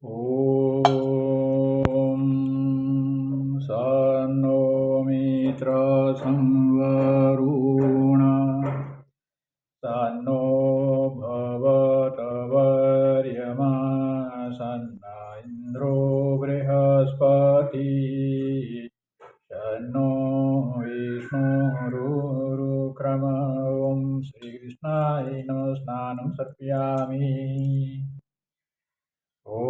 ॐ सन्नो मित्रः संवरुण सन्नो भवतवर्यमा सन्न इन्द्रो बृहस्पतिः सन्नो विष्णुरुक्रम ॐ श्रीकृष्णाय नमः स्नानं समर्पयामि। ॐ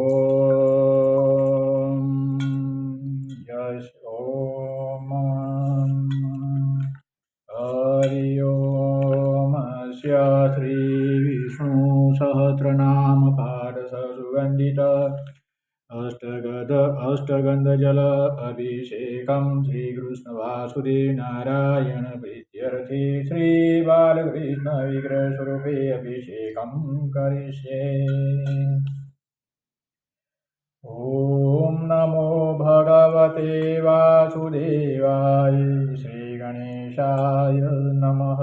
यश ॐ हरि ओमस्य श्रीविष्णुसहस्रनामपादसुगन्धित अष्टगन्धजल अभिषेकं श्रीकृष्णवासुदेवनारायण प्रीत्यर्थे श्रीबालकृष्णविग्रहस्वरूपे अभिषेकं करिष्ये। ॐ नमो भगवते वासुदेवाय श्रीगणेशाय नमः।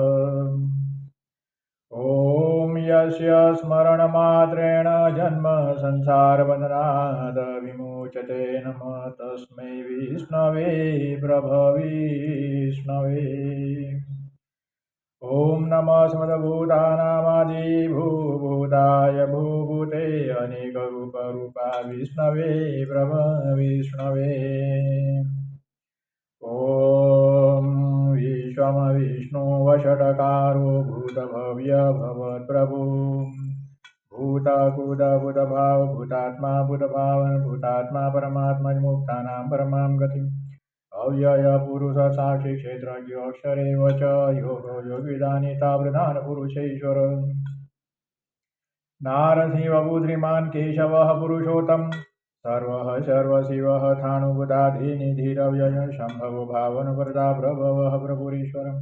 ॐ यस्य स्मरणमात्रेण जन्म संसारबन्धनात् विमुच्यते नमः तस्मै विष्णवे प्रभविष्णवे। ॐ नमः समदभूतानामादिभूभूताय भूभूते अनेकरूपरूपा विष्णवे प्रभविष्णवे। ॐ विश्वमविष्णुवषट्कारो भूतभव्य भवत्प्रभु भूतकुदभूतभाव भूतात्मा भूतभावन भूतात्मा परमात्मा मुक्तानां परमां गतिम् अव्यय पुरुष साक्षी क्षेत्रज्ञ अक्षरेव च योगो योगिदानिता प्रधान पुरुषेश्वर नारसिंहबुद्धिमान् केशवः पुरुषोत्तम सर्वः सर्वशिवः थाणुभूताधिनिधिरव्यय शम्भवो भावनवरदा प्रभवः प्रभुरीश्वरः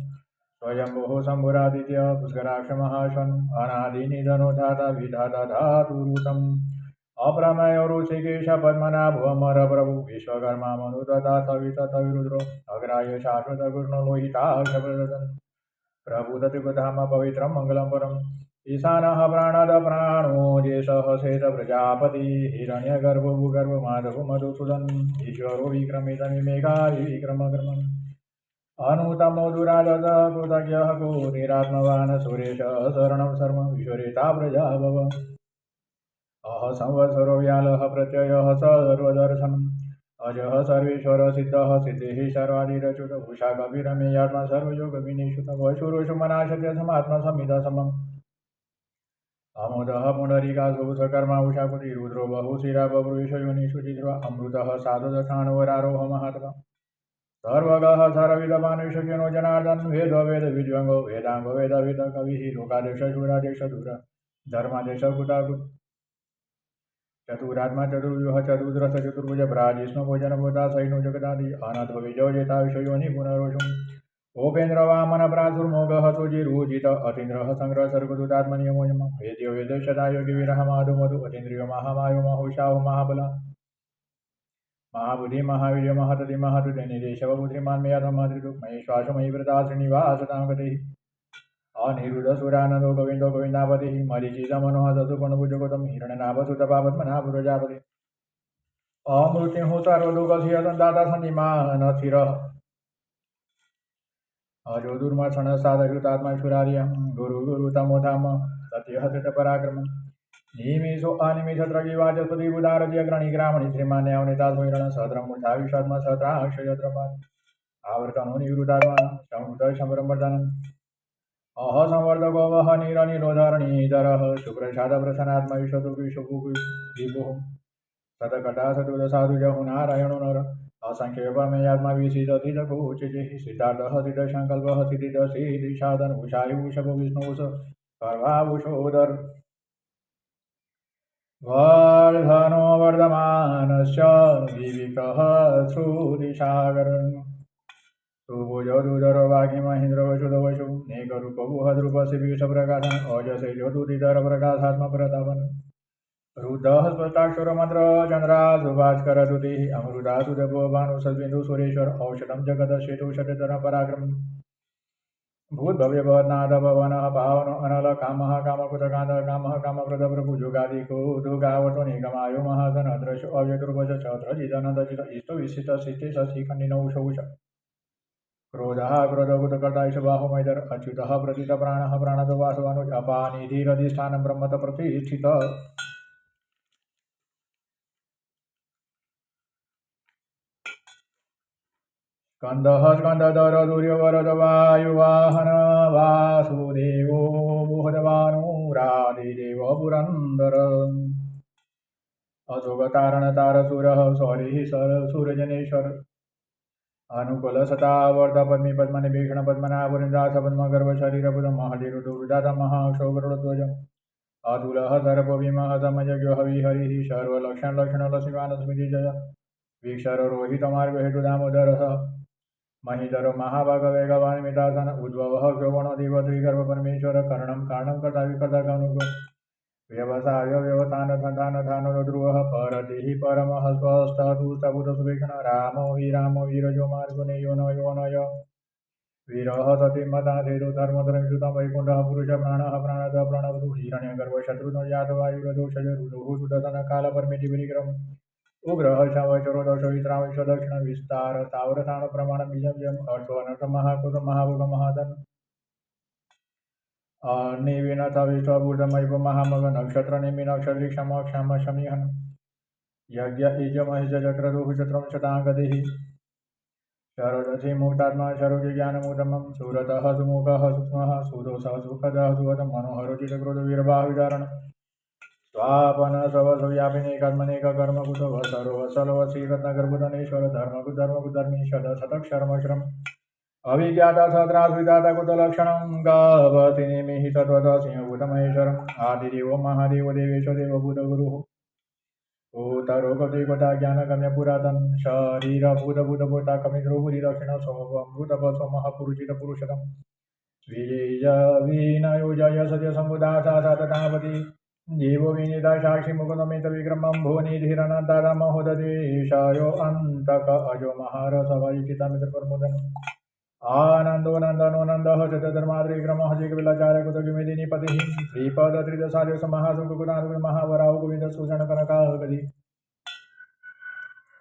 स्वयंभुः शम्भुरादित्य पुष्कराक्षमहाशन् अनादिनिधनो धाता विधाता धातुरुतम् अप्रमेय ऋषिकेश पद्मनाभमर प्रभु विश्वकर्मा मनुतथा सवितरुद्रो अग्राह्य शाश्वत कृष्ण लोहिताक्ष प्रभु तत्कुधाम पवित्रं मंगलम परम ईशानः प्राणद प्राणो जेषः शेष प्रजापति हिरण्यगर्भो भूगर्भ माधव मधुसूदन ईश्वरो विक्रमितमिमेघा विक्रम क्रमम् अनुतमो दुरादत कृतज्ञः कोटिरात्मवान् सुरेशः शरणं शर्म विश्वरेता प्रजा भव अह संवत्सरो व्यालः प्रत्ययः सर्वदर्शनम् अजः सर्वेश्वर सिद्धः सिद्धिः सर्वादिरच्युत भूषा कविरमेयात्मा सर्वयोगविनिषुत वैशुरोषुमनाशत्य समात्मा संहितासमम् अमोदः पुण्डरीकासुकर्मा उषाकुति रुद्रो बहुशिरा बभ्रुविषयोनिषु चिद्र अमृतः साधुदशाणवरारोह महात्मा सर्वगः सर्वविदमानुषज्ञनो जनार्दन वेद वेद विद्वंगो वेदांगो वेदविद कविः लोकादेश शूरादेश दूर धर्मादेश कुटाकुट चतुरात्मा चतुर्व्यूह चतुर्दश चतुर्भुज ब्राजिष्णु भोजन भूता सैनु जगदादि अनथ विजयता विषयोनि पुनरोषुम् उपेन्द्र वामन प्रासुर्मोघः सुजिरूजित अतीन्द्रः संग्रह सर्वदूतात्मनियमो नमः वेद्यो वेद सदा योगी विरह माधु मधु अतीन्द्रियो महामायो महोषाहो महाबल महाबुद्धि महावीर्य महतति महतुते निदेशव बुद्धिमान् मेयातं मातृदुः महेश्वासो मयि व्रता श्रीनिवासतां गतिः अनिरुद्ध सुरानन्दो गोविन्दो गोविन्दापतिः मरीचिदमनोह ससुपणभुजगोतम हिरण्यनाभसुतपापद्मनाभ प्रजापति अमृत्युः सर्वदुःखसिंहसन्दाता सन्निमानथिरः अजो दुर्मर्षण साधयुतात्मा शुरार्यं गुरु गुरु तमो धाम सत्यः पराक्रम निमिषो अनिमिषत्रगिवाचस्पति बुधारज्य ग्रणी ग्रामणि श्रीमान्यावनिता सुमिरण सहस्रमूर्धा विश्वात्मा सहस्राक्षयत्रपात् आवर्तनो निवृतात्मा संवृत शम्बरमर्दनम् अह संवर्धको वह निरनिरोधरणीधरः सुप्रसाद प्रसन्नात्मा विश्वभुः सतकटा सतुदसाधुजहु नारायणो नर असंख्य परमेयात्मा विशिदधिजकोचिः सिद्धार्थः सिद्धसङ्कल्पः सिद्धिदसिद्धिसाधन उषायुषभ विष्णुष सर्वाभूषोदर वर्धनो वर्धमानस्य विविकः श्रुतिसागरन् सुभुजोदुदरो वाग्हि महेन्द्र वसुद वसु नेकरूप बुहद्रूप शिविषप्रकाशन अजसे ज्योतिधर प्रकाशात्म प्रतापन रुद्रः स्पष्टाक्षर मंत्र चंद्रासु भास्कर दुतिः अमृतासु देवो भानु सद्बिन्दु सुरेश्वर औषधं जगद शेतु शतधर पराक्रम भूतभव्य भवनाथ भवन पावन अनल काम कामकुतकांत काम कामप्रद प्रभुजुगादिको दुर्गावतो निगमायो महासन दृश अव्यतुर्वच छत्र जिदनंद चित इष्ट विशिष्ट सिद्धि शशि खंडिनौ शौच क्रोधः क्रोधकुतकर्ता ईशबाहु मैदर अच्युतः प्रथित प्राणः प्राणद वासवानुज अपानिधिरधिष्ठानं ब्रह्मत प्रतिष्ठित स्कंदः स्कंदधर दूर्यवरद वायुवाहन वासुदेवो बुहदवानुरादिदेव पुरन्दर अशोकतारणतारसुरः सौरिः सूरजनेश्वर अनुकूल सतावर्त पद्मी पद्मनिभीषण पद्मनाभुरिदास पद्मगर्भ शरीरबुध महाधिरुदुर्दात महाक्षोगरुध्वज अतुलः सर्पविमः समयज्ञो हविहरिः सर्वलक्षणलक्ष्मणलक्ष्मीवानस्मितिजय वीक्षररोहितमार्गहेतु दामोदरः महीधरो महाभागवेगवान्मितासन उद्भवः श्रवणो देवत्रिगर्भपरमेश्वर करणं कारणं कर्ता विकर्ता कनुको व्यवसाय व्यवधान ध्रुवः परतिः परमः स्वस्थुस्तभूतसुभीषण रामो वीरजो मार्गुनेयो नयो वीरः सतीमता सेतु धर्मधर्मयुतं वैकुण्ठः पुरुष प्राणः प्राणद प्रणवतु हिरण्यगर्भ शत्रुघ्नो यादवायुरदोषज रुदुः सुदर्शन कालपरिमितिविक्रम उग्रह शवचरो दशो विश्रामविश्व दक्षिण विस्तार तावरथान प्रमाण बीजं जम अर्थवनर्थ महाकुत महाभुग महादन निविनथ विश्वभूतमैव महामग नक्षत्र निमि नक्षत्री क्षम क्षम शमीहन यज्ञ इज महिष चक्रदुः चत्रं शताङ्गतिः शरदसि मुक्तात्मा शरोग्य ज्ञानमुदमं सुरतः सुमुखः सूक्ष्मः सुदोषः सुखदः सुवदं मनोहरोचितक्रोधवीरबाहुविदारण स्वापन सवसव्यापिनेकात्मनेक कर्मकुत वसरो वसलवसी रत्नगर्भुधनेश्वर धर्मकुधर्मीशद शतक्षरमश्रम अभिज्ञाता सत्रास्विदाता कुतलक्षणं गावति निमिहि तत्त्वतः सिंहभूतमहेश्वरम् आदिदेवो महादेवो देवेशो देवभूतगुरुः भूतरोगदेवता ज्ञानगम्य पुरातन शरीरभूतभूतभूताकमिन्द्रो दक्षिण सोमभूतप सोमः पुरुषितपुरुषतम् विजय विनयो जय सत्य समुदासा सततापति जीवो विनीता साक्षी मुकुंदमित विक्रमं भुवनिधिरनन्दादा महोददेशायो अन्तक अजो महारसभयुचितामित्र प्रमोदन आनंदो नंदनो नंदः चतुर्धर्माद्रिक्रमः जिगविलाचार्य कुतुगिमेदिनी पतिः श्रीपद त्रिदशादेव महासुकुकुदानुग्र महावराव गोविंद सूचन कनकागति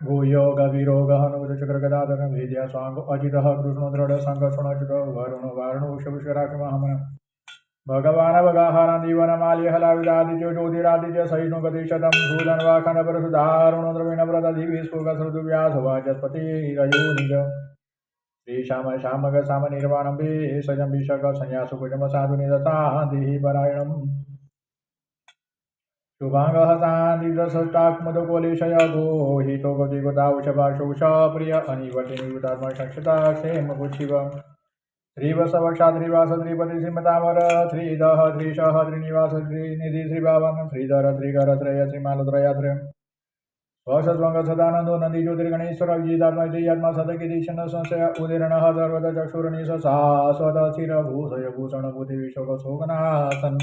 भूयोग विरोगः नुगुत चक्र गदाधर वेद्या स्वांग अजितः कृष्णो दृढ़ संकर्षणच्युत वरुण वारुण उषराक्ष महामन भगवान भगाहारादीवन माल्य हलाविदादित्यो ज्योतिरादित्य सहिष्णु गतिशतम सूदन वाखन परसुदारुणो द्रविण व्रतधिविस्फुग श्रुतव्यास वाचस्पतिरयो निज श्री श्याम श्यामग साम निर्वाणं भेषजं विशक संन्यासुकुजम साधु निदशान्तिः परायणम् शुभांगः शान्तिदशष्टात्मदकोलेशय गोहितो गतिगतावशभाषोषा प्रिय अनिवटिनिवृतात्मक्षता क्षेमपुच्छिव श्रीवत्सवक्षा श्रीपति श्रीमतावर श्रीदः श्रीशः श्रीनिवास श्रीनिधि श्रीभावन श्रीधर श्रीकर श्रेय श्रीमालत्रयात्रयम् स्वशस्वंग सदानंदो नंदी ज्योतिर्गणेश्वर विजितात्मा जयात्मा सदकिदीशन संशय उदीर्णः सर्वद चक्षुर्निश शाश्वत चिरभूषय भूषण भूति विशोक शोकनाशन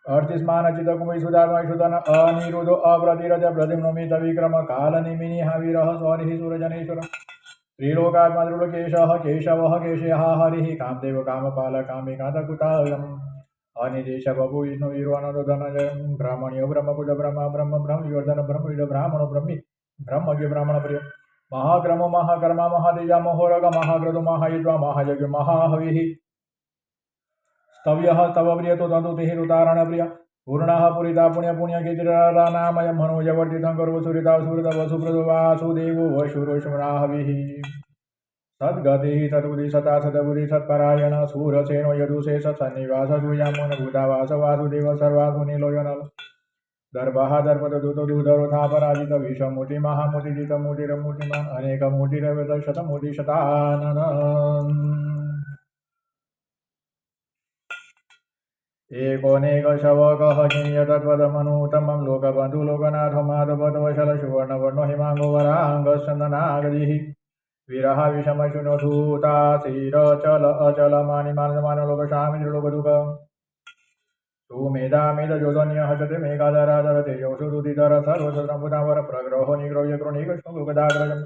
अर्तिस्मान चित कुमि सुधात्मा सुधन अनिरुद्धो अप्रतिरज प्रतिम्नमित विक्रम काल निमिनि हविरः स्वरिः सुरजनेश्वर त्रिलोकात्मा त्रिलोकेशः केशवः केशयः हरिः कामदेव कामपाल कामिकान्तकुतालम् अनिदेश बभु विष्णु वीरवानंद धनंजय ब्राह्मण्यो ब्रह्मपुद ब्रह्म ब्रह्म ब्रह्म विवर्धन ब्रह्मविद ब्राह्मणो ब्रह्मी ब्रह्मज्ञ ब्राह्मण प्रिय महाक्रमो महाकर्मा महातेजा महोरग महाक्रतु महायुज्वा महायज्ञ महाहविः स्तव्यः स्तव प्रियतो तन्तुतिः ऋतारण प्रिय पूर्णः पुरिता पुण्य पुण्य कीर्तिरानामय मनोजवर्तितं करो सुरिता सुरत वसुप्रदो वासुदेवो वशुरोषमराहविः सद्गतिः तद्बुद्धि सता सद्बुद्धि सत्परायण सूरसेनो यदुषे सन्निवास सूयामन भूतावास वासुदेव सर्वासुनिलोयनल दर्भः दर्पद दूतो दूधरो था पराजित विश्वमूर्ति महामूर्ति जित मूर्तिरमूर्तिमान अनेक मूर्तिरवत शतमूर्ति शतानन एकोनेक शवकः किन्य तत्पदमनुत्तमं लोकबन्धु लोकनाथ माधवधवशल सुवर्णवर्णो हिमाङ्गो वराङ्गश्चन्दनागदिः विरह विषम शुनोधूता धीर चल अचल मानिमान लोक शामि लोक दुख तु मेधा मेध जोधन्य हजते मेघाधराधर तेजो सुदुदिधर सर्वसम्भुतावर प्रग्रहो निग्रह्य कृणिक शुभदाग्रजम्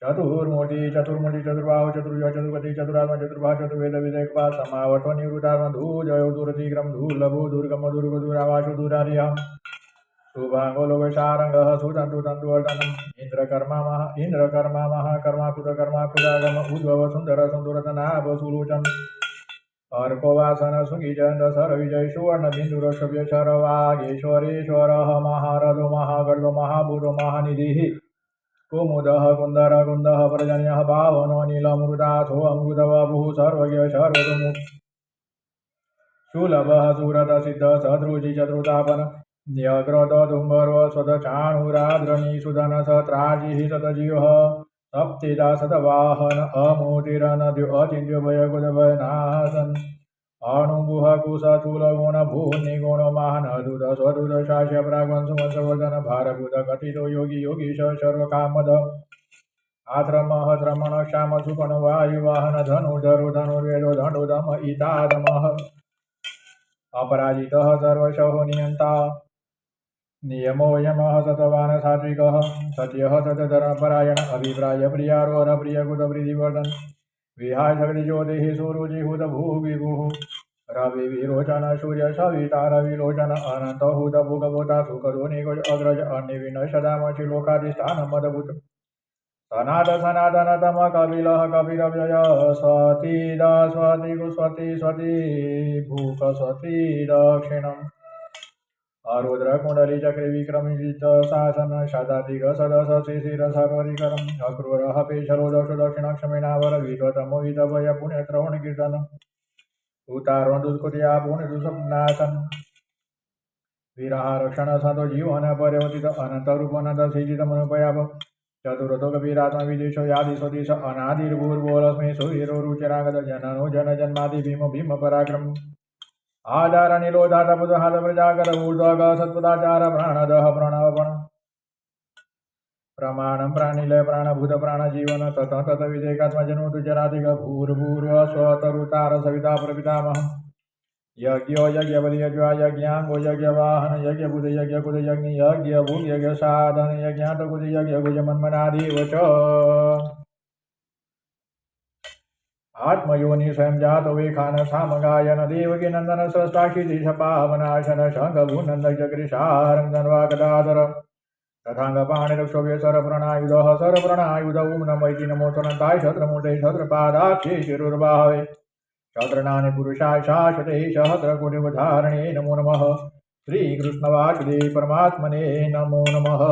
चतुर्मूर्ति चतुर्बाहु चतुर्युग चतुर्पति चतुरात्मा चतुर्भा चतुर्वेद विदेकपा समावटो निवृत्तात्मा धूजयो दुरतिक्रम दुर्लभो दुर्गम दुर्गो दुरावासो दुरारिया शुभांगो लोकशारंगः सुतन्तुतन्तुवर्धनम् इन्द्रकर्मा महाकर्मा कृतकर्मागम उद्भव सुन्दर सुन्दरतनाभ सुलोचन अर्को वासन सुगीचंद सरविजय सुवर्ण बिन्दुरक्षव्य शरवागेश्वरेश्वरः महारथो महागर्दो महाभूतो महानिधिः कुमुदः कुन्दर कुन्दः पर्जन्यः पावनो नीलमृताथो अमृतवपुः सर्वज्ञ सर्वतोमुख सुलभः सुरत सिद्ध सदृजि चतुर्तापन न्यग्रत धुम्बर्व स्वतचाणुराद्रणी सुधन सत्राजिः सतजीवः सप्तिदा सतवाहन अमूर्तिरनद्यो अचिन्त्य भयकुलभयनाशन् अणुगुह कुशतुल गुण भूनिगुण महानदूत स्वदूत शास्य प्राग्वंशवर्धन भारभूत कथितो योगी योगीश सर्वकामद आश्रमः श्रमण श्याम सुपन वायुवाहन धनुर्धरो धनुर्वेदो दण्डोदम इतादमः अपराजितः सर्वशः नियन्ता नियमो यमः सतवान् सात्विकः सत्यः सतधर्मपरायण अभिप्राय प्रियारोहण प्रियकुतवृद्धिवर्धन विहाय शक्तिज्योतिः सुरुचिहुत भूविभुः रवि विरोचन सूर्य सविता रविलोचन अनंत हुत भुगभूता सुखदो निगोज अग्रज अनिविनय सदामशि लोकाधिष्ठान मदभूत सनातन तम कपिलः कपिरव्यय स्वतीद स्वति स्वति स्वति भूक स्वति दक्षिणम् अरुद्र कुंडली चक्र विक्रमित शासन शताधिक सदस शिशिर सर्वधिकरम् अक्रूरः पेशरो दक्षो दक्षिणक्षमेनावर विद्वतमो वितभय पुण्यश्रवण कीर्तन उतारो दुष्कृत्या पुण्य दुष्नाशन वीरः रक्षण सतो जीवन पर्यवतित अनंत रूप अनंत सिजित मनुपयाप चतुरतो कबीरात्मा विदेशो यादि स्वदेश अनादिर्भूर्भुवलस्मै सुवीरो रुचिरागत जननो जन जन्मादि भीम भीम पराक्रम आधार निरोधात बुधहात प्रजागर ऊर्ध्वग सत्पदाचार प्राणदः प्रणवपण प्रमाणं प्राणिलय प्राणभूत प्राणजीवन तत तत विदेकात्मजनोतु जराधिक भूर्भुर्व स्वतरुतार सविता प्रपितामहम् यज्ञो यज्ञपति यज्ञा यज्ञांगो यज्ञवाहन यज्ञबुध यज्ञकुद यज्ञ यज्ञभूग यज्ञसाधन यज्ञातकुद यज्ञभुज मन्मनाधिव च आत्मयोनि स्वयं जात वेखान सामगायन देवकी नंदन स्रष्टाक्षितिश पावनाशन शंखभूनंद चक्रिशारंगन वागदाधर तथांगपाणिरक्षोभ्य सरप्रणायुधः सरप्रणायुध ओं नमो इति नमो तनन्ताय शत्रमूर्ते शत्रपादाक्षे शिरुर्बाहवे शत्रनानि पुरुषाय शाश्वते सहस्रकोटिवधारणे नमो नमः श्रीकृष्णवासुदेव परमात्मने नमो नमः।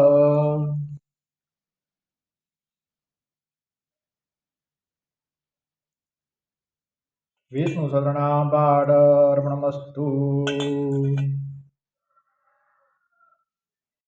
विष्णु सहस्रनाम पाठ अर्पणमस्तु।